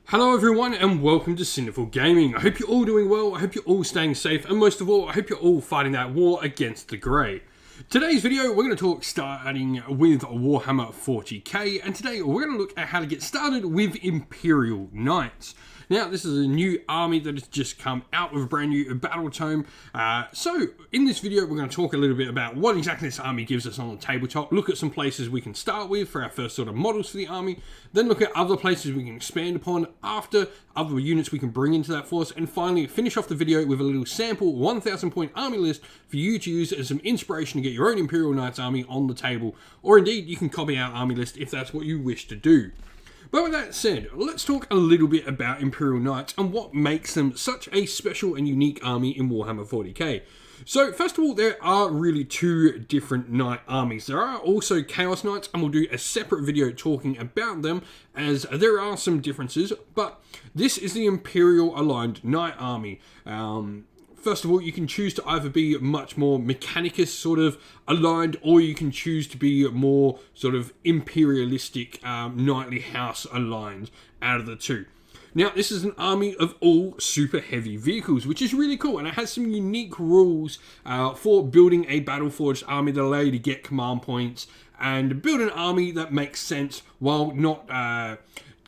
Hello everyone and welcome to Sinful Gaming. I hope you're all doing well, I hope you're all staying safe, and most of all, I hope you're all fighting that war against the grey. Today's video, we're going to talk starting with Warhammer 40k, and today we're going to look at how to get started with Imperial Knights. Now, this is a new army that has just come out with a brand new battle tome. So, in this video, we're going to talk a little bit about what exactly this army gives us on the tabletop, look at some places we can start with for our first sort of models for the army, then look at other places we can expand upon after, other units we can bring into that force, and finally finish off the video with a little sample 1,000 point army list for you to use as some inspiration to get your own Imperial Knights army on the table, or indeed you can copy our army list if that's what you wish to do. But with that said, let's talk a little bit about Imperial Knights and what makes them such a special and unique army in Warhammer 40k. So first of all, there are really two different knight armies. There are also Chaos Knights, and we'll do a separate video talking about them as there are some differences, but this is the Imperial aligned knight army. First of all, you can choose to either be much more Mechanicus sort of aligned, or you can choose to be more sort of imperialistic knightly house aligned out of the two. Now, this is an army of all super heavy vehicles, which is really cool, and it has some unique rules for building a battle-forged army that allow you to get command points and build an army that makes sense while not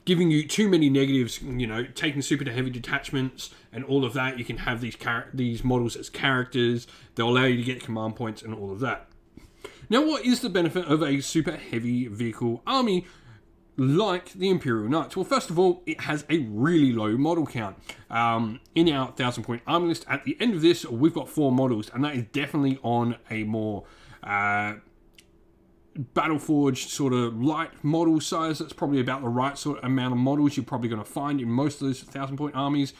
giving you too many negatives. You know, taking super heavy detachments and all of that. You can have these models as characters. They'll allow you to get command points and all of that. Now, what is the benefit of a super heavy vehicle army like the Imperial Knights? Well, first of all, it has a really low model count. In our 1,000 point army list, at the end of this, we've got 4 models, and that is definitely on a more Battleforged sort of light model size. That's probably about the right sort of amount of models you're probably going to find in most of those 1,000 point armies.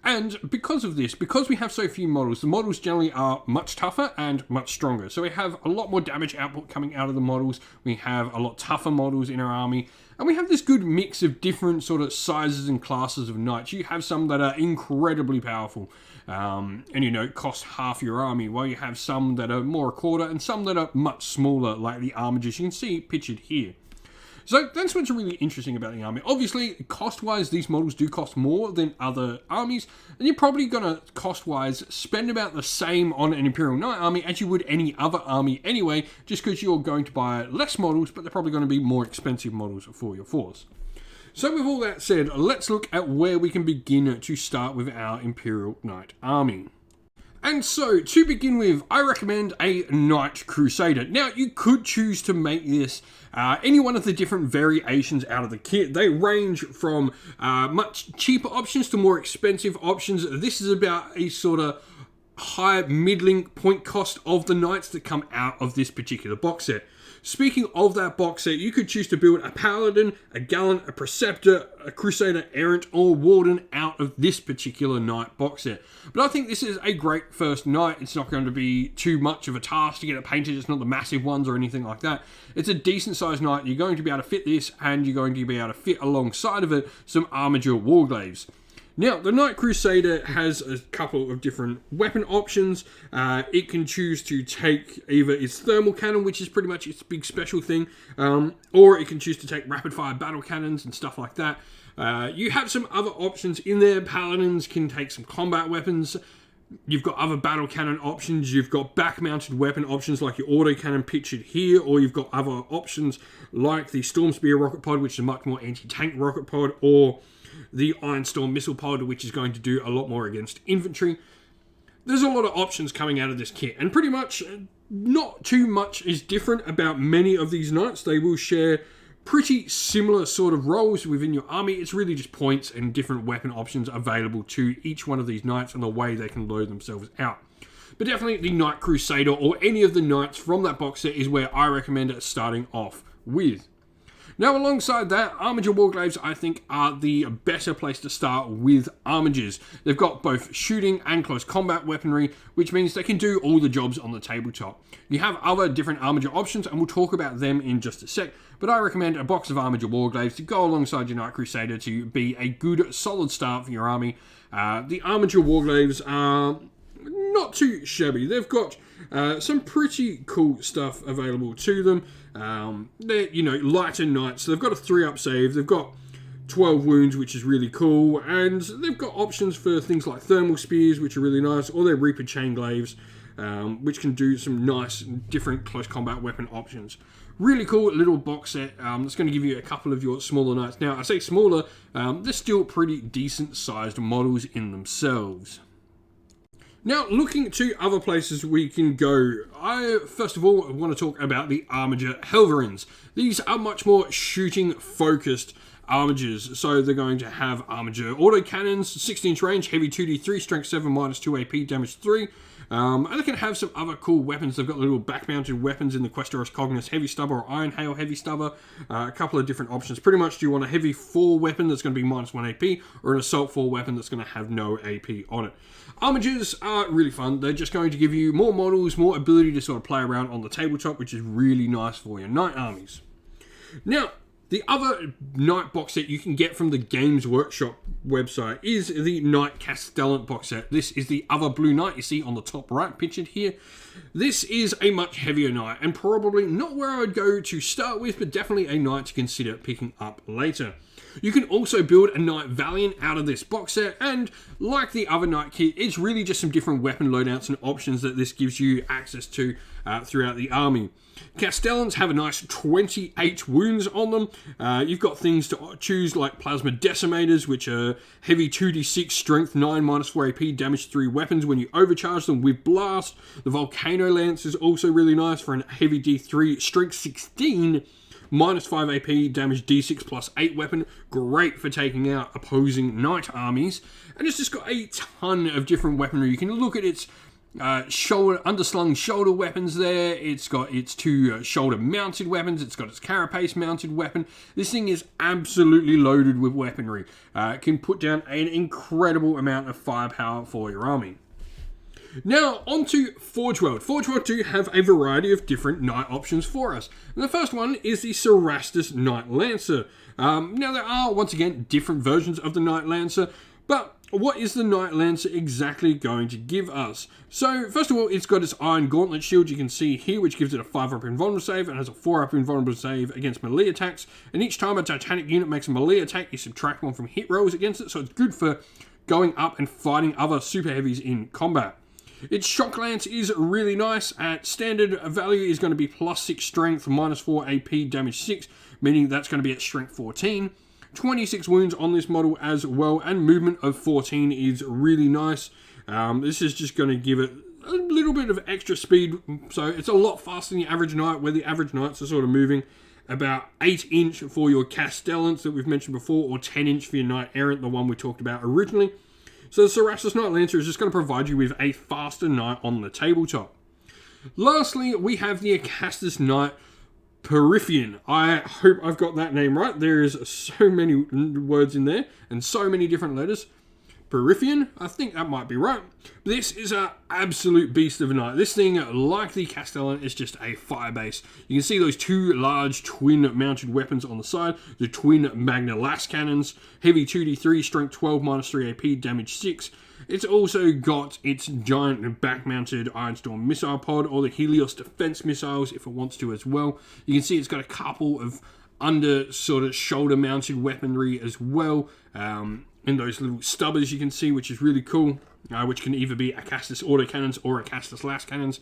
And because of this, because we have so few models, the models generally are much tougher and much stronger. So we have a lot more damage output coming out of the models. We have a lot tougher models in our army. And we have this good mix of different sort of sizes and classes of knights. You have some that are incredibly powerful and, you know, cost half your army, while you have some that are more a quarter and some that are much smaller, like the Armagers you can see pictured here. So that's what's really interesting about the army. Obviously, cost-wise, these models do cost more than other armies, and you're probably going to, cost-wise, spend about the same on an Imperial Knight army as you would any other army anyway, just because you're going to buy less models, but they're probably going to be more expensive models for your force. So with all that said, let's look at where we can begin to start with our Imperial Knight army. And so, to begin with, I recommend a Knight Crusader. Now, you could choose to make this any one of the different variations out of the kit. They range from much cheaper options to more expensive options. This is about a sort of high middling point cost of the Knights that come out of this particular box set. Speaking of that box set, you could choose to build a Paladin, a Gallant, a Preceptor, a Crusader, Errant, or Warden out of this particular Knight box set. But I think this is a great first Knight. It's not going to be too much of a task to get it painted. It's not the massive ones or anything like that. It's a decent sized Knight. You're going to be able to fit this, and you're going to be able to fit alongside of it some Armature War Gloves. Now, the Knight Crusader has a couple of different weapon options. It can choose to take either its thermal cannon, which is pretty much its big special thing, or it can choose to take rapid fire battle cannons and stuff like that. You have some other options in there. Paladins can take some combat weapons. You've got other battle cannon options. You've got back-mounted weapon options like your autocannon pictured here, or you've got other options like the Storm Spear rocket pod, which is a much more anti-tank rocket pod, or the Iron Storm missile pod, which is going to do a lot more against infantry. There's a lot of options coming out of this kit, and pretty much not too much is different about many of these knights. They will share pretty similar sort of roles within your army. It's really just points and different weapon options available to each one of these knights and the way they can load themselves out. But definitely the Knight Crusader or any of the knights from that box set is where I recommend it starting off with. Now, alongside that, Armature War Gloves, I think, are the better place to start with Armagers. They've got both shooting and close combat weaponry, which means they can do all the jobs on the tabletop. You have other different Armature options, and we'll talk about them in just a sec, but I recommend a box of Armature War Gloves to go alongside your Knight Crusader to be a good, solid start for your army. The Armature War Gloves are not too shabby. They've got some pretty cool stuff available to them. They're, you know, lighter knights. So they've got a 3-up save. They've got 12 wounds, which is really cool, and they've got options for things like thermal spears, which are really nice, or their Reaper chain glaives, which can do some nice different close combat weapon options. Really cool little box set that's going to give you a couple of your smaller knights. Now, I say smaller, they're still pretty decent sized models in themselves. Now, looking to other places we can go, I first of all want to talk about the Armageddon Helverines. These are much more shooting focused armatures, so they're going to have Armature autocannons, 16-inch range, heavy 2d3, strength 7, minus 2 AP, damage 3. And they can have some other cool weapons. They've got little back-mounted weapons in the Questoris Cognus Heavy Stubber or Iron Hail Heavy Stubber. A couple of different options. Pretty much, do you want a heavy 4 weapon that's going to be minus 1 AP, or an assault 4 weapon that's going to have no AP on it? Armatures are really fun. They're just going to give you more models, more ability to sort of play around on the tabletop, which is really nice for your knight armies. Now, the other Knight box set you can get from the Games Workshop website is the Nightcast box set. This is the other blue knight you see on the top right, pictured here. This is a much heavier knight, and probably not where I would go to start with, but definitely a knight to consider picking up later. You can also build a Knight Valiant out of this box set, and like the other Knight kit, it's really just some different weapon loadouts and options that this gives you access to throughout the army. Castellans have a nice 28 wounds on them. You've got things to choose like Plasma Decimators, which are heavy 2d6, strength 9, minus 4 AP, damage 3 weapons when you overcharge them with Blast. The Volcano Lance is also really nice for a heavy d3, strength 16, minus 5 AP, damage d6 plus 8 weapon. Great for taking out opposing knight armies. And it's just got a ton of different weaponry. You can look at its underslung shoulder weapons there. It's got its 2 shoulder mounted weapons. It's got its carapace mounted weapon. This thing is absolutely loaded with weaponry. It can put down an incredible amount of firepower for your army. Now, on to Forge World. Forge World do have a variety of different knight options for us. And the first one is the Sarastus Knight Lancer. Now, there are, once again, different versions of the Knight Lancer, but what is the Knight Lancer exactly going to give us? So, first of all, it's got its Iron Gauntlet shield you can see here, which gives it a 5-up invulnerable save and has a 4-up invulnerable save against melee attacks. And each time a Titanic unit makes a melee attack, you subtract 1 from hit rolls against it, so it's good for going up and fighting other super heavies in combat. Its Shock Lance is really nice. At standard value is going to be plus 6 strength, minus 4 AP, damage 6, meaning that's going to be at strength 14. 26 wounds on this model as well, and movement of 14 is really nice. This is just going to give it a little bit of extra speed, so it's a lot faster than the average knight, where the average knights are sort of moving about 8-inch for your Castellans that we've mentioned before, or 10-inch for your Knight Errant, the one we talked about originally. So the Sarastus Knight Lancer is just going to provide you with a faster knight on the tabletop. Lastly, we have the Acastus Knight Periphean. I hope I've got that name right. There is so many words in there and so many different letters. Periphean, I think that might be right. This is an absolute beast of a knight. This thing, like the Castellan, is just a fire base. You can see those 2 large twin mounted weapons on the side, the twin Magna Las cannons, heavy 2d3, strength 12, minus 3 AP, damage 6. It's also got its giant back-mounted Ironstorm missile pod, or the Helios defense missiles if it wants to as well. You can see it's got a couple of under sort of shoulder mounted weaponry as well. In those little stubbers you can see, which is really cool, which can either be Acastus autocannons or Acastus las cannons.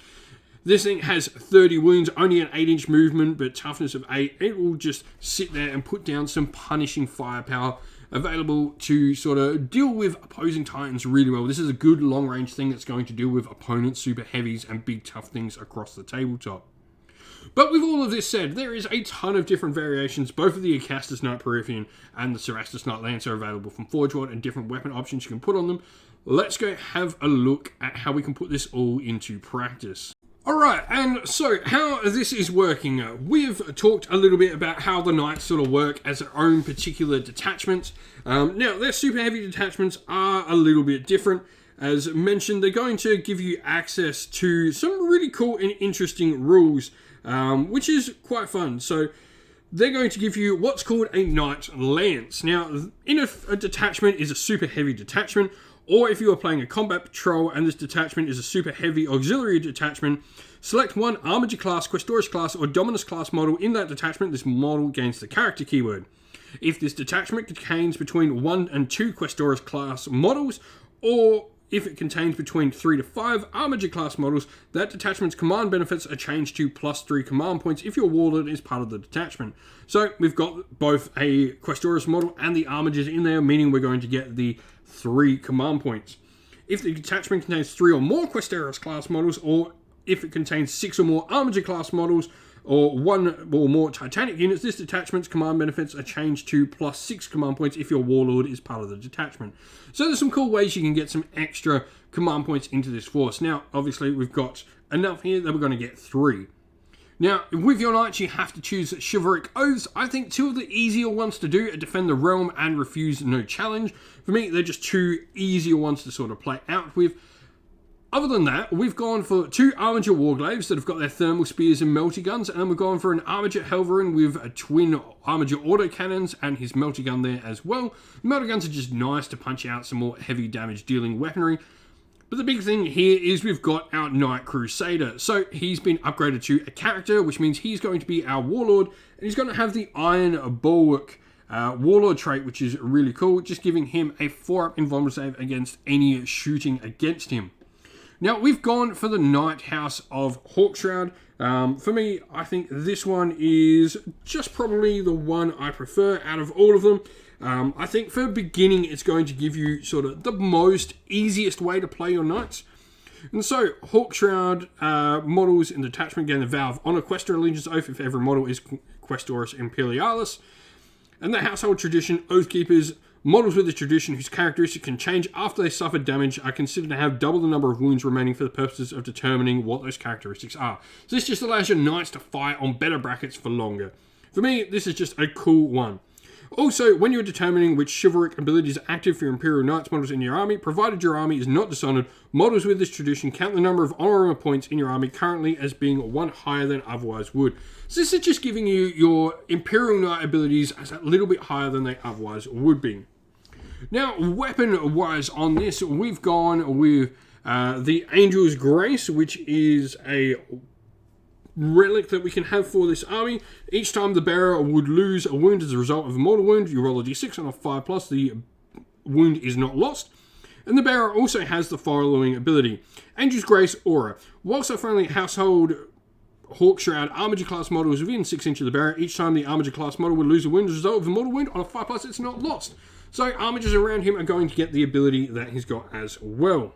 This thing has 30 wounds, only an 8-inch movement, but toughness of 8. It will just sit there and put down some punishing firepower, available to sort of deal with opposing titans really well. This is a good long-range thing that's going to deal with opponents, super heavies, and big tough things across the tabletop. But with all of this said, there is a ton of different variations, both of the Acastus Knight Periphean and the Sarastus Knight Lancer available from Forge World, and different weapon options you can put on them. Let's go have a look at how we can put this all into practice. Alright, and so how this is working. We've talked a little bit about how the knights sort of work as their own particular detachments. Now, their super heavy detachments are a little bit different. As mentioned, they're going to give you access to some really cool and interesting rules, which is quite fun. So they're going to give you what's called a Knight Lance. Now, in a detachment is a super heavy detachment, or if you are playing a combat patrol and this detachment is a super heavy auxiliary detachment, select one Armature class, Questoris class, or Dominus class model in that detachment. This model gains the character keyword. If this detachment contains between 1 and 2 Questoris class models, or if it contains between 3 to 5 Armature class models, that detachment's command benefits are changed to +3 command points if your warlord is part of the detachment. So we've got both a Questoris model and the Armatures in there, meaning we're going to get the 3 command points. If the detachment contains 3 or more Questoris class models, or if it contains 6 or more Armature class models, or 1 or more Titanic units, this detachment's command benefits are changed to +6 command points if your warlord is part of the detachment. So there's some cool ways you can get some extra command points into this force. Now, obviously, we've got enough here that we're going to get 3. Now, with your knights, you have to choose Chivalric Oaths. I think 2 of the easier ones to do are Defend the Realm and Refuse No Challenge. For me, they're just 2 easier ones to sort of play out with. Other than that, we've gone for 2 Armature War Gloves that have got their thermal spears and melty guns, and then we've gone for an Armature Helverine with a twin Armature autocannons and his melty gun there as well. The melty guns are just nice to punch out some more heavy damage dealing weaponry. But the big thing here is we've got our Knight Crusader. So he's been upgraded to a character, which means he's going to be our warlord, and he's going to have the Iron Bulwark warlord trait, which is really cool, just giving him a 4-up invulnerable save against any shooting against him. Now, we've gone for the Knight House of Hawkshroud. For me, I think this one is just probably the one I prefer out of all of them. I think for beginning, it's going to give you sort of the most easiest way to play your knights. And so, Hawkshroud models in the detachment gain the vow of honor, Questor Allegiance Oath if every model is Questoris Imperialis. And the Household Tradition, Oathkeepers, models with the tradition whose characteristics can change after they suffer damage are considered to have double the number of wounds remaining for the purposes of determining what those characteristics are. So this just allows your knights to fight on better brackets for longer. For me, this is just a cool one. Also, when you're determining which chivalric abilities are active for your Imperial Knights models in your army, provided your army is not dishonored, models with this tradition count the number of honor points in your army currently as being 1 higher than otherwise would. So this is just giving you your Imperial Knight abilities as a little bit higher than they otherwise would be. Now, weapon-wise on this, we've gone with the Angel's Grace, which is a relic that we can have for this army. Each time the bearer would lose a wound as a result of a mortal wound, you roll a d6 on a 5+, the wound is not lost. And the bearer also has the following ability: Angel's Grace Aura. Whilst a friendly household Hawkshroud Armature class model is within 6 inches of the bearer, each time the Armature class model would lose a wound as a result of a mortal wound on a 5+, it's not lost. So armatures around him are going to get the ability that he's got as well.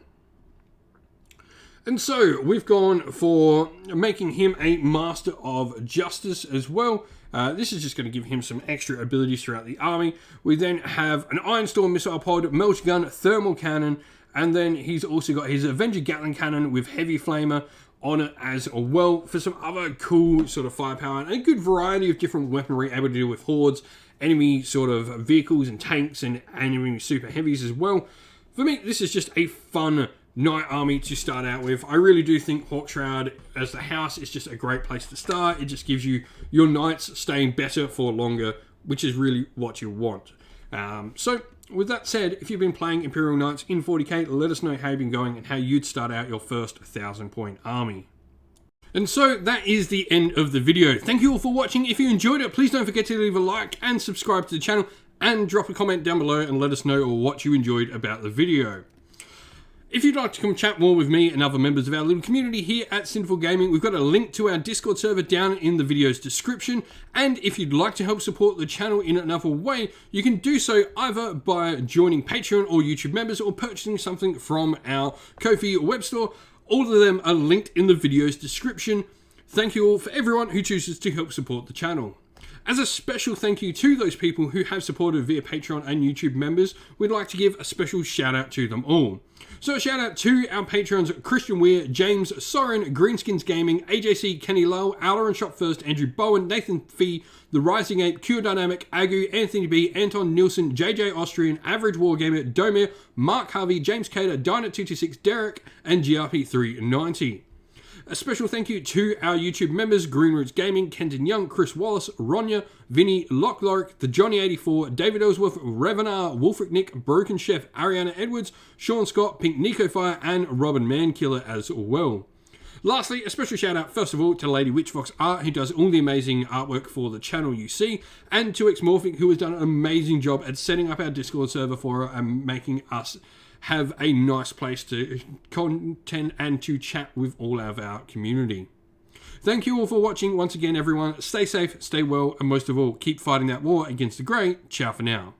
And so we've gone for making him a Master of Justice as well. This is just going to give him some extra abilities throughout the army. We then have an Ironstorm missile pod, melty gun, thermal cannon, and then he's also got his Avenger Gatling cannon with heavy flamer on it as well for some other cool sort of firepower and a good variety of different weaponry able to deal with hordes, enemy sort of vehicles and tanks and enemy super heavies as well. For me, this is just a fun knight army to start out with. I really do think Hawkshroud as the house is just a great place to start. It just gives you your knights staying better for longer, which is really what you want. So with that said, if you've been playing Imperial Knights in 40k, let us know how you've been going and how you'd start out your first 1,000-point army. And so that is the end of the video. Thank you all for watching. If you enjoyed it, please don't forget to leave a like and subscribe to the channel and drop a comment down below and let us know what you enjoyed about the video. If you'd like to come chat more with me and other members of our little community here at Sinful Gaming, we've got a link to our Discord server down in the video's description. And if you'd like to help support the channel in another way, you can do so either by joining Patreon or YouTube members or purchasing something from our Ko-fi web store. All of them are linked in the video's description. Thank you all for everyone who chooses to help support the channel. As a special thank you to those people who have supported via Patreon and YouTube members, we'd like to give a special shout out to them all. So a shout out to our patrons Christian Weir, James, Soren, Greenskins Gaming, AJC, Kenny Lowe, Aaron Shop First, Andrew Bowen, Nathan Fee, The Rising Ape, Q Dynamic, Agu, Anthony B, Anton Nielsen, JJ Austrian, Average Wargamer, Domir, Mark Harvey, James Cater, Dyna226, Derek, and GRP390. A special thank you to our YouTube members, Green Roots Gaming, Kenton Young, Chris Wallace, Ronya, Vinny, Lock Lorick, The Johnny84, David Ellsworth, Revenar, Wolfric Nick, Broken Chef, Ariana Edwards, Sean Scott, Pink Nico Fire, and Robin Mankiller as well. Lastly, a special shout out, first of all, to Lady Witchfox Art, who does all the amazing artwork for the channel you see, and to Xmorphic, who has done an amazing job at setting up our Discord server for her and making us have a nice place to content and to chat with all of our community. Thank you all for watching once again, everyone. Stay safe, stay well, and most of all, keep fighting that war against the grey. Ciao for now.